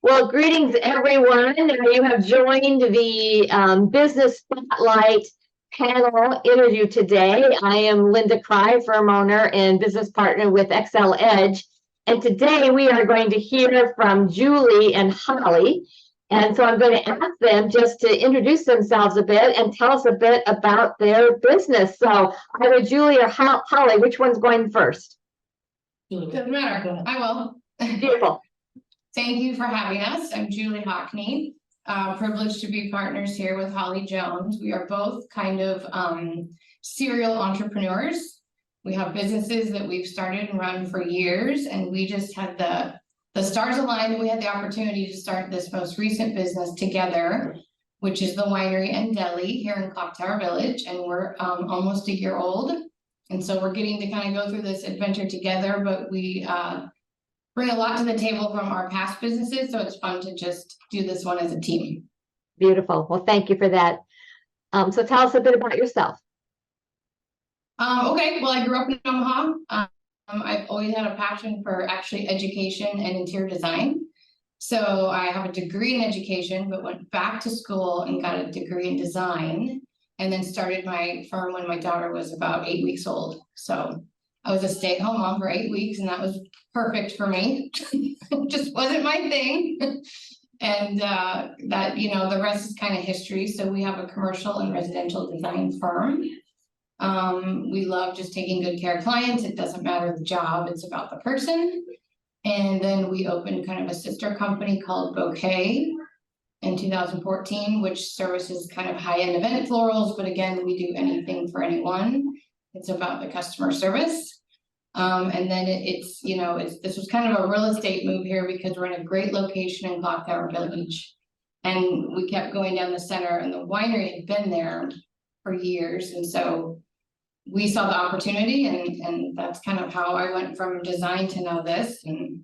Well, greetings, everyone. You have joined the Business Spotlight panel interview today. I am Linda Cry, firm owner and business partner with Excel Edge. And today we are going to hear from Julie and Holly. And so I'm going to ask them just to introduce themselves a bit and tell us a bit about their business. So either Julie or Holly, which one's going first? Doesn't matter. I will. Beautiful. Thank you for having us. I'm Julie Hockney. Privileged to be partners here with Holly Jones. We are both kind of serial entrepreneurs. We have businesses that we've started and run for years, and we just had the stars aligned. We had the opportunity to start this most recent business together, which is the Winery and Deli here in Clocktower Village, and we're almost a year old. And so we're getting to kind of go through this adventure together, but we bring a lot to the table from our past businesses, so it's fun to just do this one as a team. Beautiful. Well, thank you for that. So tell us a bit about yourself. Okay, well, I grew up in Omaha. I've always had a passion for actually education and interior design. So I have a degree in education, but went back to school and got a degree in design, and then started my firm when my daughter was about 8 weeks old. So I was a stay-at-home mom for 8 weeks, and that was perfect for me. It just wasn't my thing. And that, you know, the rest is kind of history. So we have a commercial and residential design firm. We love just taking good care of clients. It doesn't matter the job, it's about the person. And then we opened kind of a sister company called Bouquet in 2014, which services kind of high-end event florals. But again, we do anything for anyone. It's about the customer service. And then this was kind of a real estate move here because we're in a great location in Clocktower Village. And we kept going down the center, and the winery had been there for years. And so we saw the opportunity, and that's kind of how I went from design to now this and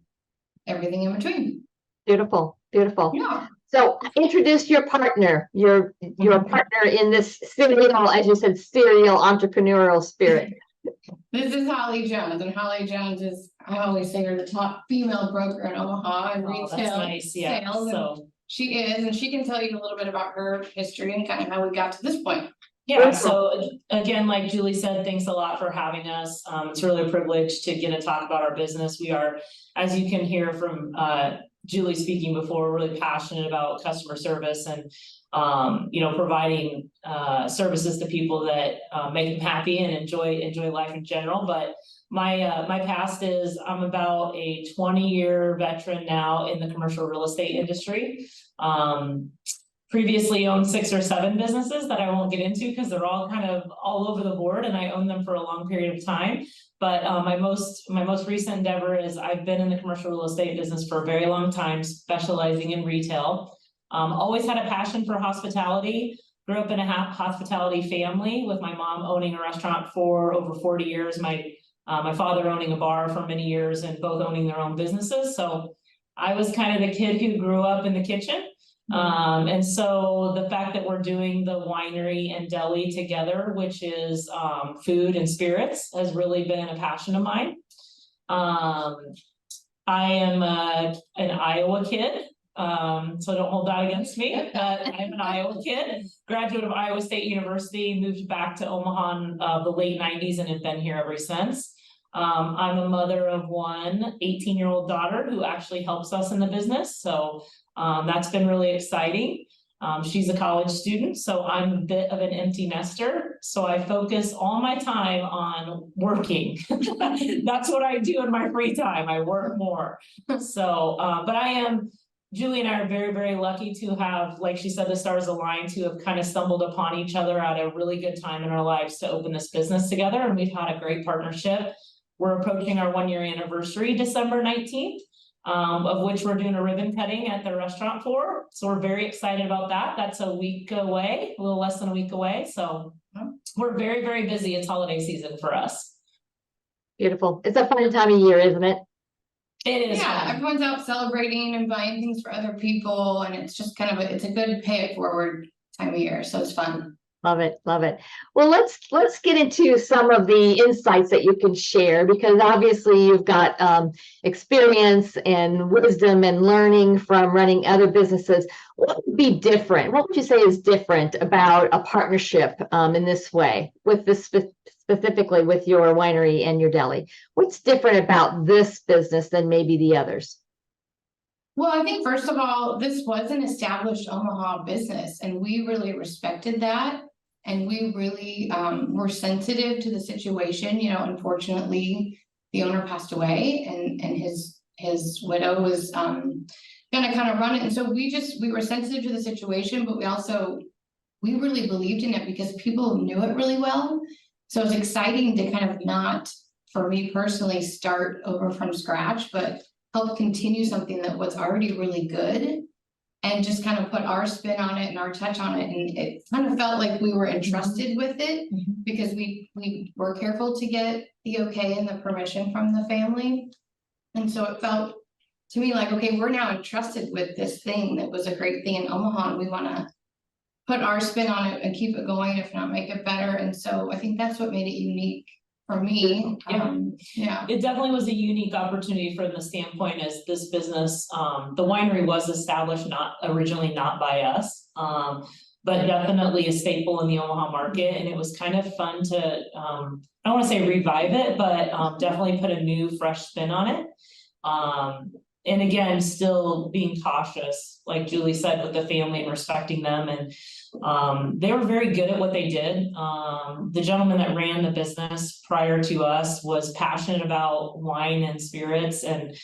everything in between. Beautiful, beautiful. Yeah. So introduce your partner, your partner in this serial, as you said, serial entrepreneurial spirit. This is Holly Jones, and Holly Jones is, I always say, her the top female broker in Omaha and retail That's nice. Yeah. sales. So She is, and she can tell you a little bit about her history and kind of how we got to this point. yeah, so again, like Julie said, thanks a lot for having us. It's really a privilege to get to talk about our business. We are, as you can hear from Julie speaking before, really passionate about customer service and providing services to people that make them happy and enjoy life in general. But my past is I'm about a 20-year veteran now in the commercial real estate industry. Previously owned 6 or 7 businesses that I won't get into because they're all kind of all over the board, and I owned them for a long period of time. But my most recent endeavor is I've been in the commercial real estate business for a very long time, specializing in retail. Always had a passion for hospitality. Grew up in a hospitality family with my mom owning a restaurant for over 40 years. My father owning a bar for many years, and both owning their own businesses. So I was kind of the kid who grew up in the kitchen. And so the fact that we're doing the winery and deli together, which is food and spirits, has really been a passion of mine. I am an Iowa kid, so don't hold that against me. I'm an Iowa kid, graduate of Iowa State University, moved back to Omaha in the late 90s and have been here ever since. I'm a mother of one 18-year-old daughter who actually helps us in the business. So that's been really exciting. She's a college student, so I'm a bit of an empty nester. So I focus all my time on working. That's what I do in my free time. I work more. So, but Julie and I are very, very lucky to have, like she said, the stars aligned, to have kind of stumbled upon each other at a really good time in our lives to open this business together. And we've had a great partnership. We're approaching our 1-year anniversary, December 19th. Of which we're doing a ribbon cutting at the restaurant for. So we're very excited about that. That's a week away, a little less than a week away. So we're very, very busy. It's holiday season for us. Beautiful. It's a fun time of year, isn't it? It is. Yeah, fun. everyone's out celebrating and buying things for other people, and it's just kind of it's a good pay it forward time of year. So it's fun. Love it, love it. Well, let's get into some of the insights that you can share, because obviously you've got experience and wisdom and learning from running other businesses. What would be different? What would you say is different about a partnership in this way, with this specifically with your winery and your deli? What's different about this business than maybe the others? Well, I think first of all, this was an established Omaha business, and we really respected that. And we really were sensitive to the situation. You know, unfortunately, the owner passed away, and his widow was gonna kind of run it. And so we were sensitive to the situation, but we really believed in it because people knew it really well. So it was exciting to kind of not, for me personally, start over from scratch, but help continue something that was already really good, and just kind of put our spin on it and our touch on it. And it kind of felt like we were entrusted with it, because we were careful to get the okay and the permission from the family. And so it felt to me like, okay, we're now entrusted with this thing that was a great thing in Omaha, and we want to put our spin on it and keep it going, if not make it better. And so I think that's what made it unique for me. Yeah. It definitely was a unique opportunity from the standpoint as this business, the winery was established originally not by us, but definitely a staple in the Omaha market. And it was kind of fun to, I don't want to say revive it, but definitely put a new fresh spin on it. And again, still being cautious, like Julie said, with the family and respecting them. And they were very good at what they did. The gentleman that ran the business prior to us was passionate about wine and spirits. And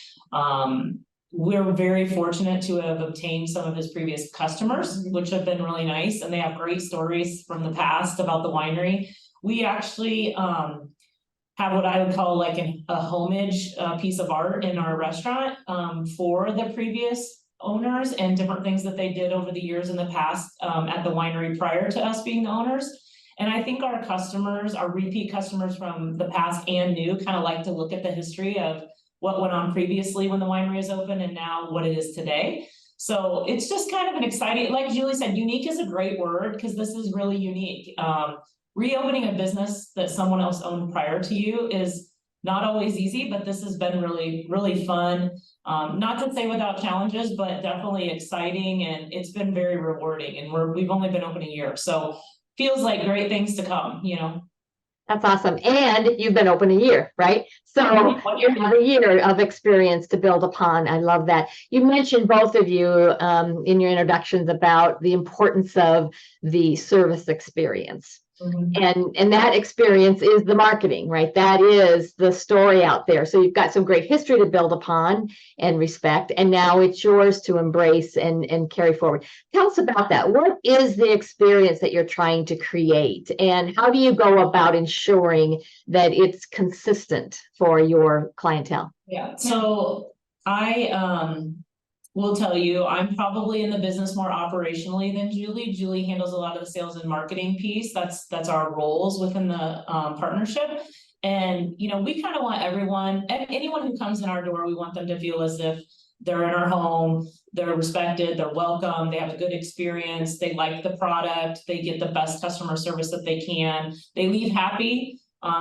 we're very fortunate to have obtained some of his previous customers, which have been really nice. And they have great stories from the past about the winery. We actually have what I would call like a homage piece of art in our restaurant for the previous owners, and different things that they did over the years in the past at the winery prior to us being the owners. And I think our customers, our repeat customers from the past and new, kind of like to look at the history of what went on previously when the winery is open and now what it is today. So it's just kind of an exciting, like Julie said, unique is a great word, because this is really unique. Reopening a business that someone else owned prior to you is not always easy, but this has been really, really fun. Not to say without challenges, but definitely exciting, and it's been very rewarding. And we've only been open a year, so feels like great things to come, you know. That's awesome. And you've been open a year, right? So you have a year of experience to build upon. I love that. You mentioned, both of you, in your introductions, about the importance of the service experience. And that experience is the marketing, right? That is the story out there. So you've got some great history to build upon and respect, and now it's yours to embrace and carry forward. Tell us about that. What is the experience that you're trying to create, and how do you go about ensuring that it's consistent for your clientele? Yeah, so I will tell you, I'm probably in the business more operationally than Julie. Julie handles a lot of the sales and marketing piece. That's our roles within the partnership. And, you know, we kind of want anyone who comes in our door, we want them to feel as if they're in our home, they're respected, they're welcome, they have a good experience, they like the product, they get the best customer service that they can, they leave happy.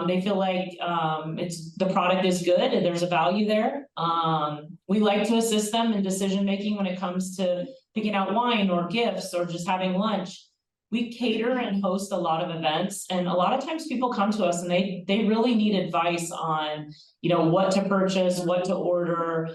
They feel like the product is good and there's a value there. We like to assist them in decision-making when it comes to picking out wine or gifts or just having lunch. We cater and host a lot of events, and a lot of times people come to us and they really need advice on, you know, what to purchase, what to order,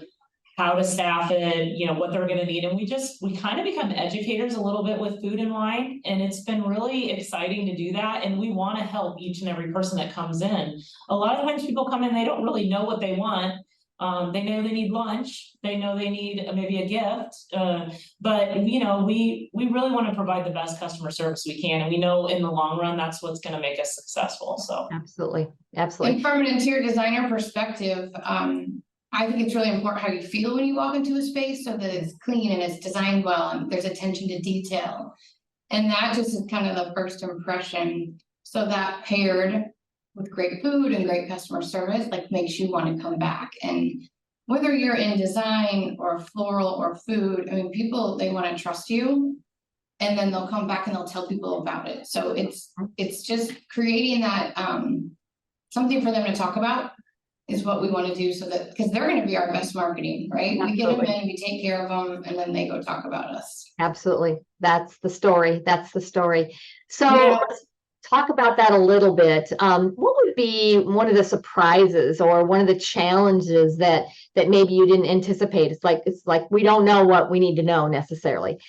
how to staff it, you know, what they're going to need. And we kind of become educators a little bit with food and wine. And it's been really exciting to do that. And we want to help each and every person that comes in. A lot of times people come in, they don't really know what they want. They know they need lunch. They know they need maybe a gift. But, you know, we really want to provide the best customer service we can. And we know in the long run, that's what's going to make us successful. So Absolutely. Absolutely. And from an interior designer perspective, I think it's really important how you feel when you walk into a space, so that it's clean and it's designed well and there's attention to detail. And that just is kind of the first impression. So that paired with great food and great customer service, like, makes you want to come back. And whether you're in design or floral or food, I mean, people, they want to trust you. and then they'll come back and they'll tell people about it. So it's just creating that, something for them to talk about is what we want to do, so that, because they're going to be our best marketing, right? We get them in, we take care of them, and then they go talk about us. Absolutely. That's the story. That's the story. So Yeah. let's talk about that a little bit. What would be one of the surprises or one of the challenges that maybe you didn't anticipate? It's like we don't know what we need to know necessarily.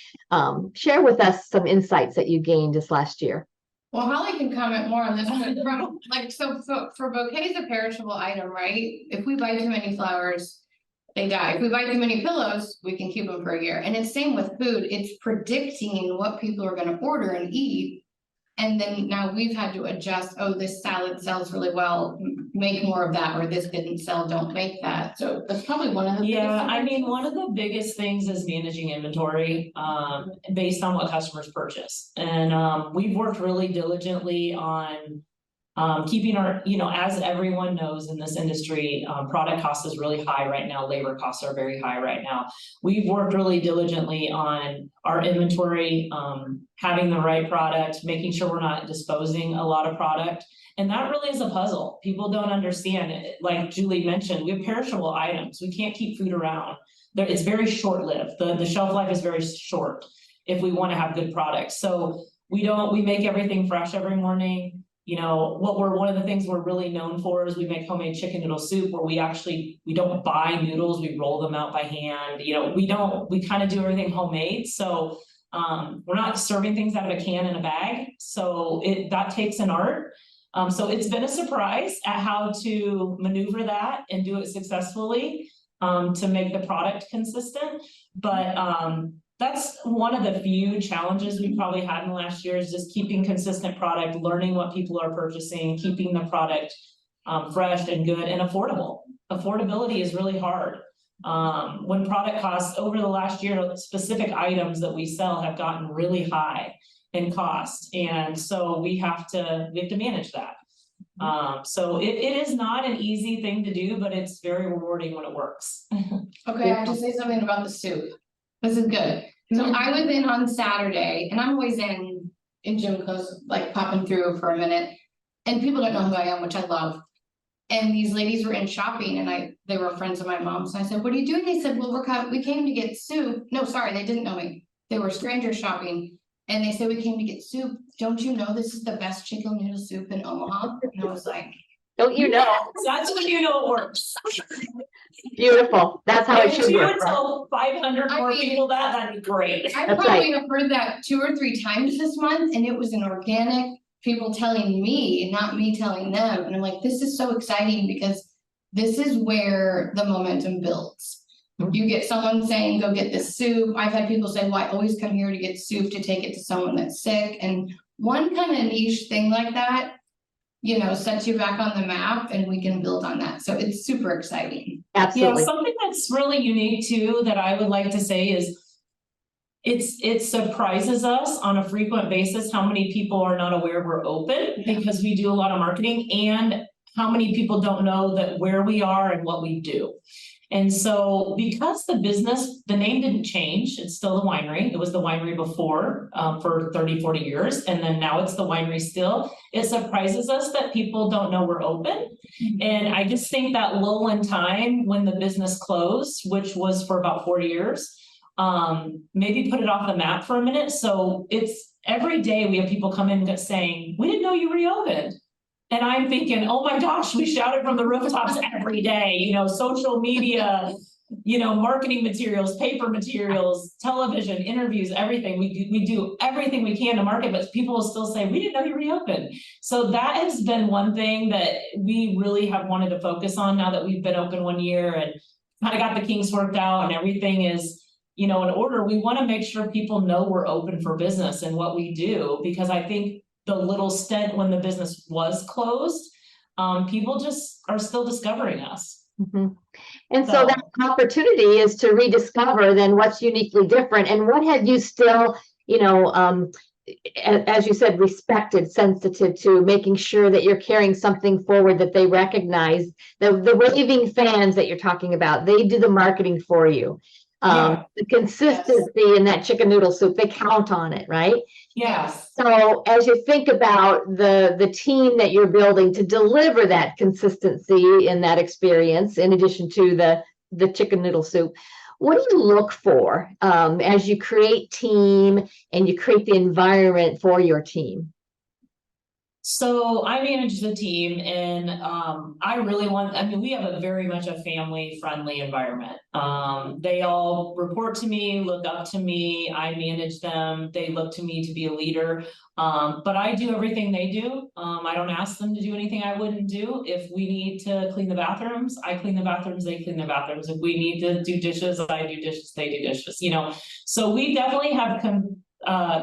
Share with us some insights that you gained this last year. Well, Holly can comment more on this, but from, like, so for bouquets, a perishable item, right? If we buy too many flowers, they die. If we buy too many pillows, we can keep them for a year. And it's same with food. It's predicting what people are going to order and eat. And then now we've had to adjust, oh, this salad sells really well, make more of that, or this didn't sell, don't make that. So that's probably one of the biggest. Yeah, I mean, one of the biggest things is managing inventory, based on what customers purchase. And, we've worked really diligently on, keeping our, as everyone knows in this industry, product cost is really high right now. Labor costs are very high right now. We've worked really diligently on our inventory, having the right product, making sure we're not disposing a lot of product. And that really is a puzzle. People don't understand it. Like Julie mentioned, we have perishable items. We can't keep food around. It's very short-lived. The shelf life is very short if we want to have good products. So we make everything fresh every morning. One of the things we're really known for is we make homemade chicken noodle soup, where we don't buy noodles, we roll them out by hand. We kind of do everything homemade. So we're not serving things out of a can in a bag. So that takes an art. So it's been a surprise at how to maneuver that and do it successfully, to make the product consistent. But that's one of the few challenges we probably had in the last year, is just keeping consistent product, learning what people are purchasing, keeping the product fresh and good and affordable. Affordability is really hard. When product costs over the last year, specific items that we sell have gotten really high in cost. And so we have to manage that. So it is not an easy thing to do, but it's very rewarding when it works. Okay, I have to say something about the soup. This is good. So I was in on Saturday, and I'm always in gym clothes, like popping through for a minute. And people don't know who I am, which I love. And these ladies were in shopping, and they were friends of my mom's. And I said, "What are you doing?" They said, "Well, we came to get soup." No, sorry, they didn't know me. They were strangers shopping. And they said, "We came to get soup. Don't you know this is the best chicken noodle soup in Omaha?" And I was like, don't you know? That's when you know it works. Beautiful. That's how it should If you work. would tell 500 more mean, people that'd be great. I That's probably have heard that 2 or 3 times this month, and it was an organic people telling me, not me telling them. And I'm like, this is so exciting, because this is where the momentum builds. You get someone saying, "Go get this soup." I've had people say, "Well, I always come here to get soup to take it to someone that's sick." And one kind of niche thing like that, sets you back on the map, and we can build on that. So it's super exciting. Absolutely. Yeah, something that's really unique too, that I would like to say is, it surprises us on a frequent basis how many people are not aware we're open, because we do a lot of marketing, and how many people don't know that where we are and what we do. And so, because the name didn't change, it's still the Winery. It was the Winery before, for 30, 40 years. And then now it's the Winery still. It surprises us that people don't know we're open. And I just think that lull in time when the business closed, which was for about 4 years, maybe put it off the map for a minute. So it's every day we have people come in saying, "We didn't know you reopened." And I'm thinking, oh my gosh, we shout it from the rooftops every day, social media, marketing materials, paper materials, television, interviews, everything. We do everything we can to market, but people will still say, "We didn't know you reopened." So that has been one thing that we really have wanted to focus on now that we've been open 1 year and kind of got the kinks worked out and everything is, in order. We want to make sure people know we're open for business and what we do, because I think the little stint when the business was closed, people just are still discovering us. And so that opportunity is to rediscover then what's uniquely different, and what have you still, as you said, respected, sensitive to, making sure that you're carrying something forward that they recognize. The raving fans that you're talking about, they do the marketing for you. The consistency in that chicken noodle soup, they count on it, right? Yes. So as you think about the team that you're building to deliver that consistency in that experience, in addition to the chicken noodle soup, what do you look for as you create team and you create the environment for your team? So I manage the team, and I really want, I mean, we have a very much a family friendly environment. They all report to me, look up to me, I manage them, they look to me to be a leader. But I do everything they do. I don't ask them to do anything I wouldn't do. If we need to clean the bathrooms, I clean the bathrooms, they clean the bathrooms. If we need to do dishes, I do dishes, they do dishes, you know. So we definitely have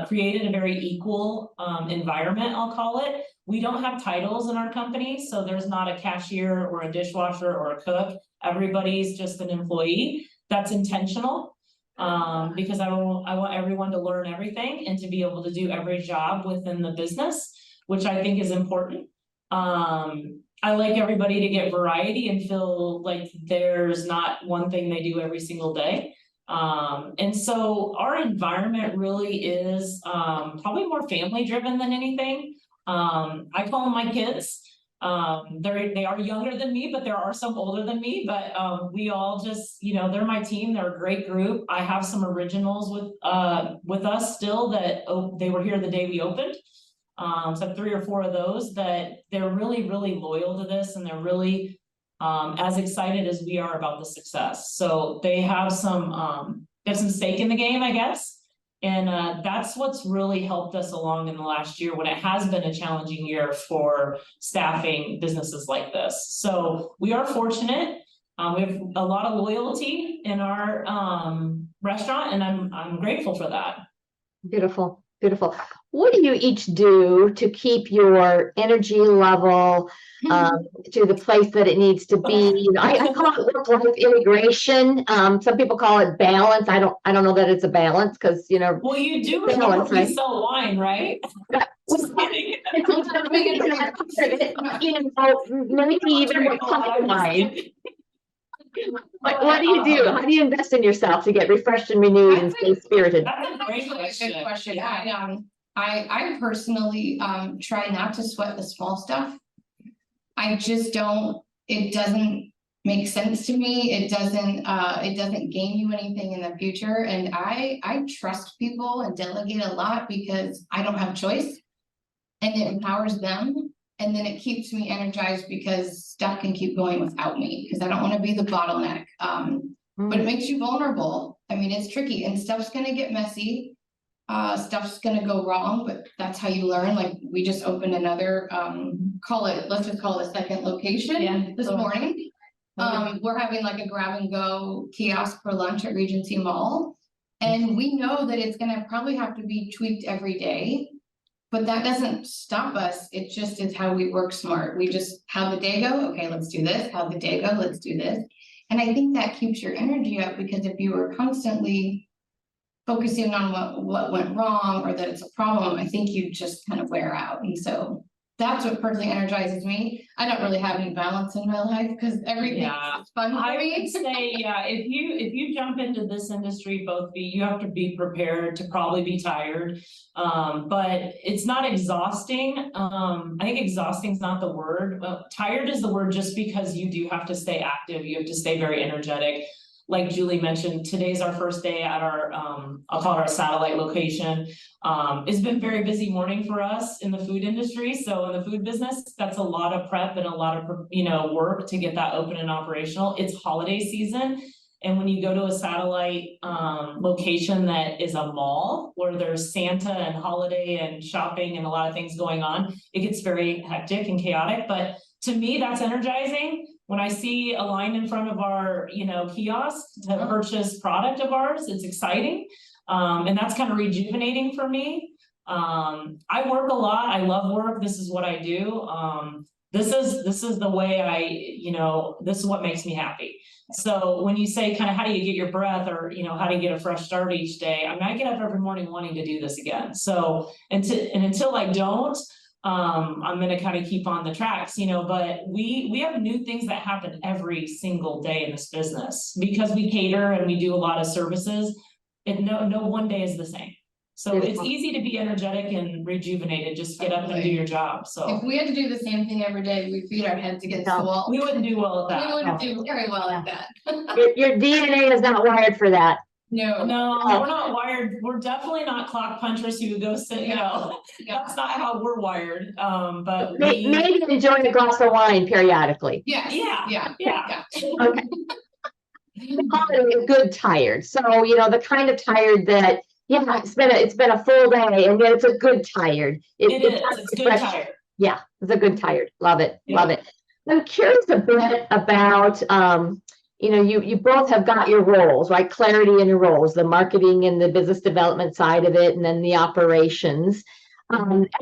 created a very equal environment, I'll call it. We don't have titles in our company, so there's not a cashier or a dishwasher or a cook. Everybody's just an employee. That's intentional, because I want everyone to learn everything and to be able to do every job within the business, which I think is important. I like everybody to get variety and feel like there's not one thing they do every single day. And so our environment really is probably more family driven than anything. I call them my kids. They are younger than me, but there are some older than me, but we all just, you know, they're my team. They're a great group. I have some originals with us still that they were here the day we opened. So 3 or 4 of those that they're really, really loyal to this, and they're really as excited as we are about the success. So they have some stake in the game, I guess. And that's what's really helped us along in the last year when it has been a challenging year for staffing businesses like this. So we are fortunate. We have a lot of loyalty in our restaurant, and I'm grateful for that. Beautiful, beautiful. What do you each do to keep your energy level to the place that it needs to be? You know, I call it work-life integration. Some people call it balance. I don't know that it's a balance, because, you know. Well, you do balance, right? Sell wine, right? Just kidding. Maybe even with wine. What do you do? How do you invest in yourself to get refreshed and renewed and stay spirited? That's a great Good question. Yeah. I personally try not to sweat the small stuff. I just don't, it doesn't make sense to me. It doesn't gain you anything in the future. And I trust people and delegate a lot because I don't have choice, and it empowers them. And then it keeps me energized because stuff can keep going without me, because I don't want to be the bottleneck. But it makes you vulnerable. I mean, it's tricky, and stuff's gonna get messy. Stuff's gonna go wrong, but that's how you learn. Like, we just opened another, let's just call it a second location this morning. We're having like a grab and go kiosk for lunch at Regency Mall. And we know that it's gonna probably have to be tweaked every day. But that doesn't stop us. It just is how we work smart. We just, how the day go? Okay, let's do this. How the day go? Let's do this. And I think that keeps your energy up, because if you were constantly focusing on what went wrong or that it's a problem, I think you just kind of wear out. And so that's what personally energizes me. I don't really have any balance in my life because everything is fun for I me. would say, if you jump into this industry, you have to be prepared to probably be tired. But it's not exhausting. I think exhausting is not the word. Well, tired is the word, just because you do have to stay active. You have to stay very energetic. Like Julie mentioned, today's our first day at our, I'll call it our satellite location. It's been a very busy morning for us in the food industry. So in the food business, that's a lot of prep and a lot of, work to get that open and operational. It's holiday season. And when you go to a satellite location that is a mall where there's Santa and holiday and shopping and a lot of things going on, it gets very hectic and chaotic. But to me, that's energizing. When I see a line in front of our, kiosk to purchase product of ours, it's exciting. And that's kind of rejuvenating for me. I work a lot. I love work. This is what I do. This is the way this is what makes me happy. So when you say kind of how do you get your breath, or, how do you get a fresh start each day? I mean, I get up every morning wanting to do this again. So until I don't, I'm gonna kind of keep on the tracks, you know, but we have new things that happen every single day in this business because we cater and we do a lot of services. And no one day is the same. So it's easy to be energetic and rejuvenated, just get up and do your job, so. If we had to do the same thing every day, we'd beat our heads against the wall. We wouldn't do well at that. We wouldn't do very well at that. Your DNA is not wired for that. No. No, we're not wired. We're definitely not clock punchers who would go sit, you know, that's not how we're wired. But Maybe enjoying a glass of wine periodically. Yes. Yeah. Okay. Call it a good tired. So, you know, the kind of tired that, yeah, it's been a full day and then it's a good tired. It's good tired. Yeah, it's a good tired. Love it. Love it. I'm curious a bit about, you know, you both have got your roles, right? Clarity in your roles, the marketing and the business development side of it, and then the operations.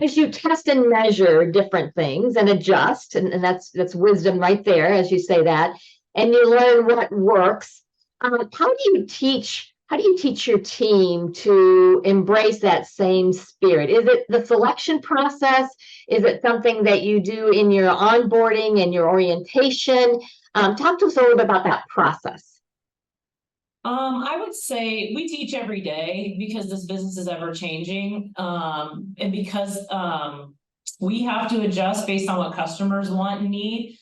As you test and measure different things and adjust, and that's wisdom right there, as you say that, and you learn what works. How do you teach your team to embrace that same spirit? Is it the selection process? Is it something that you do in your onboarding and your orientation? Talk to us a little bit about that process. I would say we teach every day because this business is ever changing. And because we have to adjust based on what customers want and need.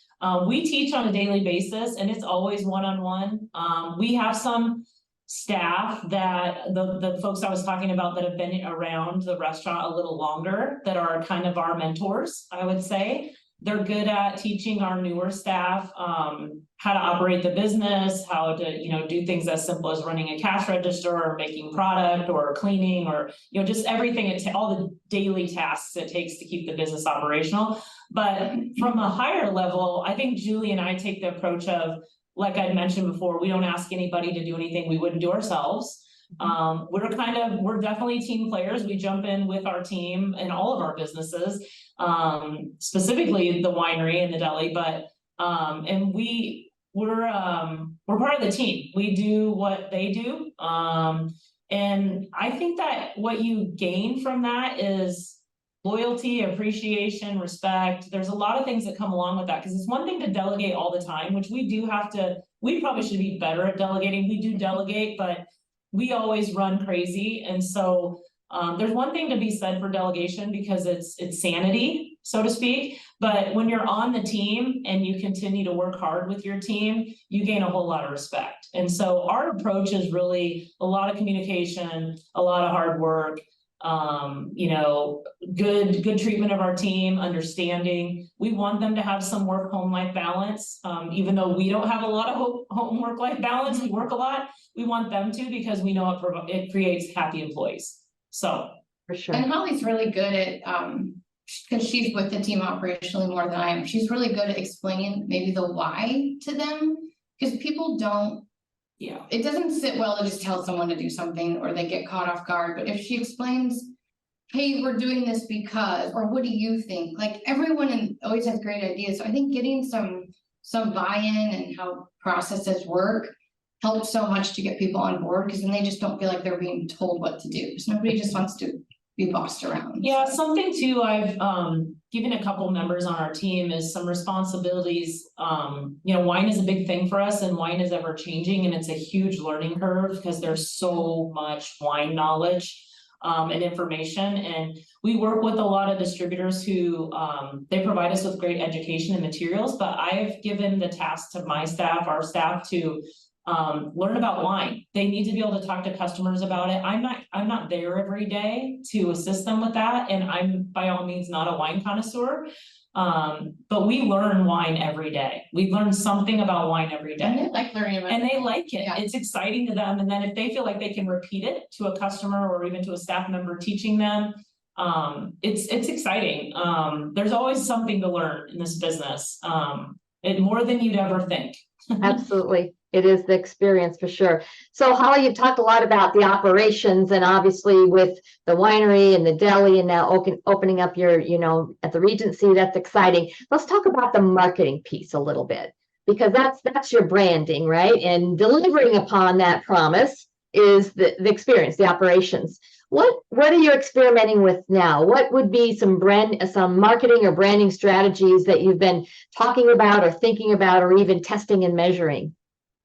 We teach on a daily basis and it's always one-on-one. We have some staff that the folks I was talking about that have been around the restaurant a little longer that are kind of our mentors, I would say. They're good at teaching our newer staff how to operate the business, how to, you know, do things as simple as running a cash register or making product or cleaning or, you know, just everything, all the daily tasks it takes to keep the business operational. But from a higher level, I think Julie and I take the approach of, like I'd mentioned before, we don't ask anybody to do anything we wouldn't do ourselves. We're definitely team players. We jump in with our team in all of our businesses, specifically the winery and the deli, but and we're part of the team. We do what they do. And I think that what you gain from that is loyalty, appreciation, respect. There's a lot of things that come along with that because it's one thing to delegate all the time, which we probably should be better at delegating. We do delegate, but we always run crazy. And so there's one thing to be said for delegation because it's sanity, so to speak. But when you're on the team and you continue to work hard with your team, you gain a whole lot of respect. And so our approach is really a lot of communication, a lot of hard work, you know, good treatment of our team, understanding. We want them to have some work-home life balance. Even though we don't have a lot of home work-life balance, we work a lot. We want them to because we know it creates happy employees. So for sure. And Holly's really good at because she's with the team operationally more than I am. She's really good at explaining maybe the why to them because people don't. Yeah, it doesn't sit well to just tell someone to do something or they get caught off guard. But if she explains, hey, we're doing this because, or what do you think? Like everyone always has great ideas. So I think getting some buy-in and how processes work helps so much to get people on board because then they just don't feel like they're being told what to do. Because nobody just wants to be bossed around. Yeah, something too I've given a couple members on our team is some responsibilities. You know, wine is a big thing for us and wine is ever changing and it's a huge learning curve because there's so much wine knowledge and information. And we work with a lot of distributors who they provide us with great education and materials, but I've given the task to my staff, our staff to learn about wine. They need to be able to talk to customers about it. I'm not there every day to assist them with that. And I'm by all means not a wine connoisseur. But we learn wine every day. We learn something about wine every day. And they like learning about it. And they like it. Yeah. It's exciting to them. And then if they feel like they can repeat it to a customer or even to a staff member teaching them, it's exciting. There's always something to learn in this business. More than you'd ever think. Absolutely. It is the experience for sure. So Holly, you've talked a lot about the operations and obviously with the winery and the deli and now opening up your, you know, at the Regency, that's exciting. Let's talk about the marketing piece a little bit because that's your branding, right? And delivering upon that promise is the experience, the operations. What are you experimenting with now? What would be some marketing or branding strategies that you've been talking about or thinking about or even testing and measuring?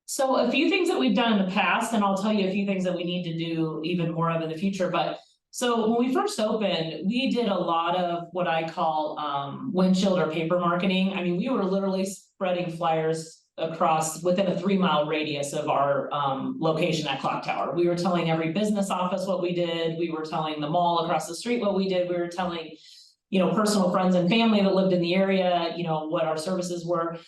So a few things that we've done in the past, and I'll tell you a few things that we need to do even more of in the future. But so when we first opened, we did a lot of what I call windshield or paper marketing. I mean, we were literally spreading flyers across within a 3-mile radius of our location at Clocktower. We were telling every business office what we did. We were telling the mall across the street what we did. We were telling, personal friends and family that lived in the area, what our services were.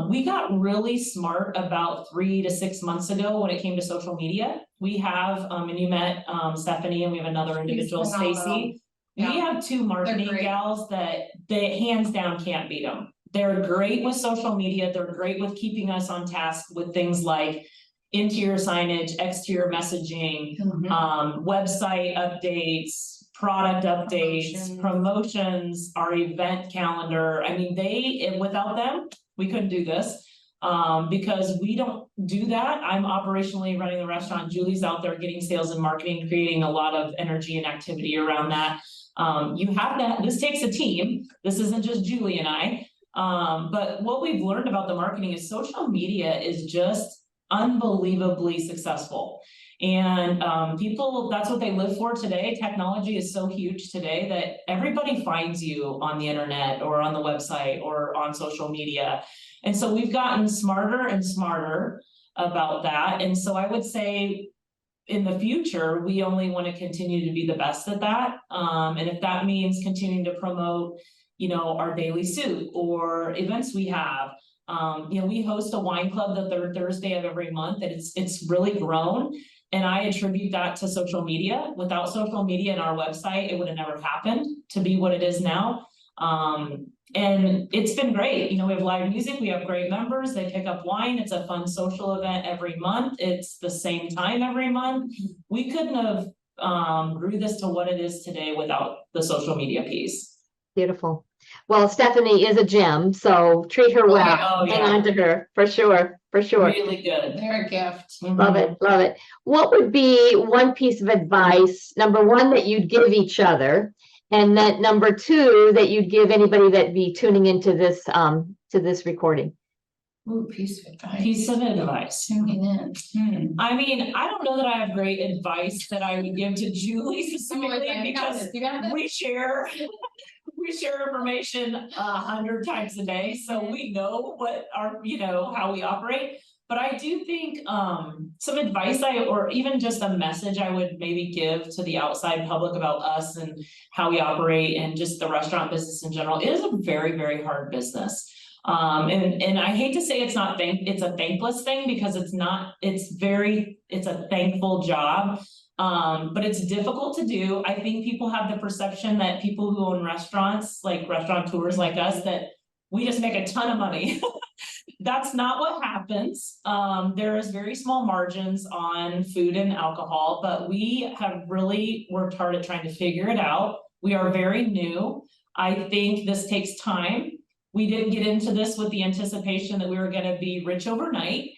We got really smart about 3 to 6 months ago when it came to social media. We have, and you met Stephanie, and we have another individual, Stacy. Yeah. We have 2 marketing gals that they hands down can't beat them. They're great with social media. They're great with keeping us on task with things like interior signage, exterior messaging, website updates, product updates, promotions, our event calendar. I mean, without them, we couldn't do this because we don't do that. I'm operationally running the restaurant. Julie's out there getting sales and marketing, creating a lot of energy and activity around that. You have that. This takes a team. This isn't just Julie and I. But what we've learned about the marketing is social media is just unbelievably successful. And people, that's what they live for today. Technology is so huge today that everybody finds you on the internet or on the website or on social media. And so we've gotten smarter and smarter about that. And so I would say in the future, we only want to continue to be the best at that. And if that means continuing to promote, our daily suit or events we have. We host a wine club the 3rd Thursday of every month, and it's really grown. And I attribute that to social media. Without social media and our website, it would have never happened to be what it is now. And it's been great. We have live music, we have great members, they pick up wine. It's a fun social event every month. It's the same time every month. We couldn't have grew this to what it is today without the social media piece. Beautiful. Well, Stephanie is a gem, so treat her well. Hang on to her for sure. For sure. Really good. They're a gift. Love it. Love it. What would be one piece of advice, number one, that you'd give each other, and that number 2, that you'd give anybody that be tuning into this recording? Ooh, piece of advice. Piece of advice. Tuning in. I mean, I don't know that I have great advice that I would give to Julie specifically because we share information 100 times a day, so we know what our, how we operate. But I do think some advice or even just a message I would maybe give to the outside public about us and how we operate and just the restaurant business in general. It is a very, very hard business. And I hate to say it's a thankless thing because it's not, it's a thankful job. But it's difficult to do. I think people have the perception that people who own restaurants, like restaurateurs like us, that we just make a ton of money. That's not what happens. There is very small margins on food and alcohol, but we have really worked hard at trying to figure it out. We are very new. I think this takes time. We didn't get into this with the anticipation that we were going to be rich overnight.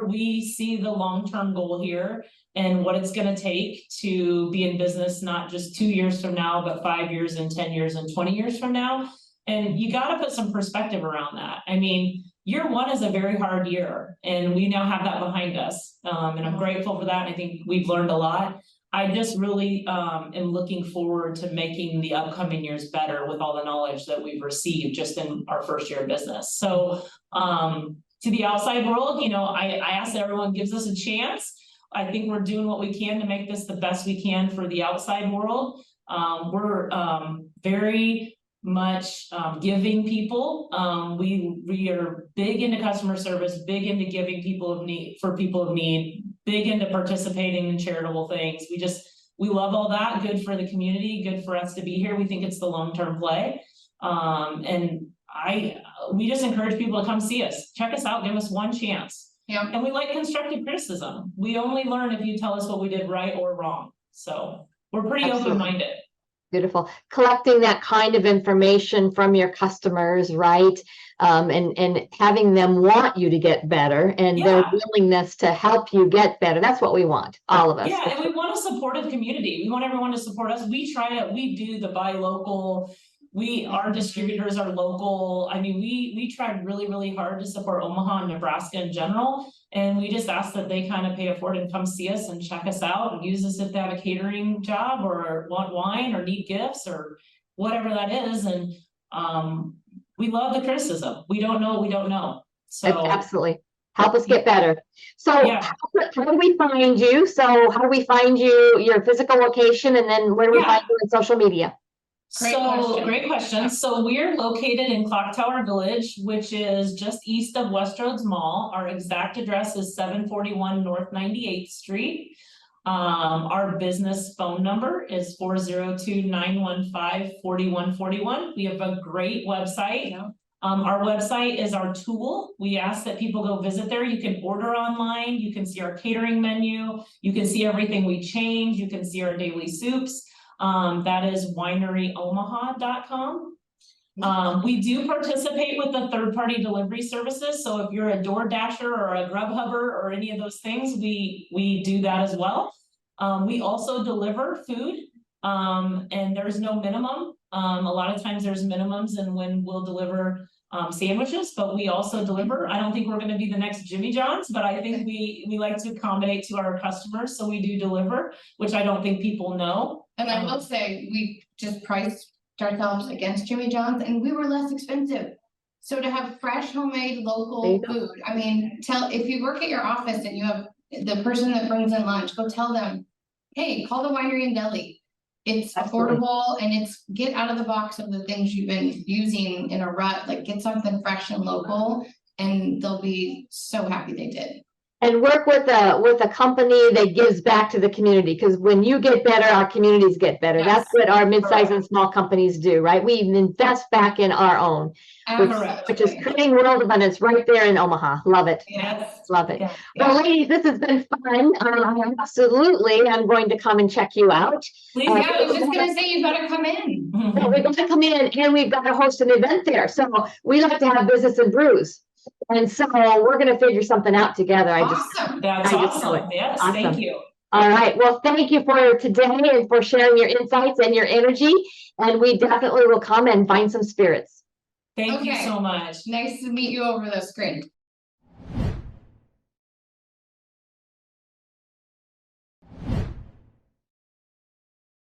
We see the long-term goal here and what it's going to take to be in business, not just 2 years from now, but 5 years and 10 years and 20 years from now. And you got to put some perspective around that. I mean, year 1 is a very hard year, and we now have that behind us. And I'm grateful for that. I think we've learned a lot. I just really am looking forward to making the upcoming years better with all the knowledge that we've received just in our first year of business. So to the outside world, I ask that everyone gives us a chance. I think we're doing what we can to make this the best we can for the outside world. We're very much giving people. We are big into customer service, big into giving people of need for people of need, big into participating in charitable things. We love all that. Good for the community, good for us to be here. We think it's the long-term play. And we just encourage people to come see us, check us out, give us one chance. Yeah. And we like constructive criticism. We only learn if you tell us what we did right or wrong. So we're pretty open-minded. Beautiful. Collecting that kind of information from your customers, right? And having them want you to get better and their Yeah. willingness to help you get better. That's what we want, all of us. Yeah, and we want a supportive community. We want everyone to support us. We do the buy local. Our distributors are local. I mean, we tried really, really hard to support Omaha and Nebraska in general. And we just ask that they kind of pay it forward and come see us and check us out and use us if they have a catering job or want wine or need gifts or whatever that is. And we love the criticism. We don't know what we don't know. So Absolutely. Help us get better. So Yeah. how do we find you? So how do we find you, your physical location, and then where do we find you in social media? Great question. So we're located in Clocktower Village, which is just east of Westroads Mall. Our exact address is 741 North 98th Street. Our business phone number is 402-915-4141. We have a great website. Our website is our tool. We ask that people go visit there. You can order online. You can see our catering menu. You can see everything we change. You can see our daily soups. That is wineryomaha.com. We do participate with the third-party delivery services. So if you're a DoorDasher or a Grubhubber or any of those things, we do that as well. We also deliver food, and there's no minimum. A lot of times there's minimums and when we'll deliver sandwiches, but we also deliver. I don't think we're going to be the next Jimmy John's, but I think we like to accommodate to our customers. So we do deliver, which I don't think people know. And I will say, we just priced ourselves against Jimmy John's and we were less expensive. So to have fresh, homemade, local food, I mean, if you work at your office and you have the person that brings in lunch, go tell them, hey, call the Winery and Deli. It's affordable and it's get out of the box of the things you've been using in a rut, like get something fresh and local, and they'll be so happy they did. And work with a company that gives back to the community, because when you get better, our communities get better. Yes. That's what our mid-sized and small companies do, right? We invest back in our own, which is creating world abundance right there in Omaha. Love it. Yes. Love it. Yeah. Well, ladies, this has been fun. Absolutely. I'm going to come and check you out. Please, Yeah, I was just gonna say, you gotta come in. Well, we've got to come in and we've got to host an event there. So we like to have business and brews. And so we're going to figure something out together. Awesome. That's awesome. Yes, Awesome. thank you. All right. Well, thank you for today and for sharing your insights and your energy. And we definitely will come and find some spirits. Thank you so much. Nice to meet you over the screen.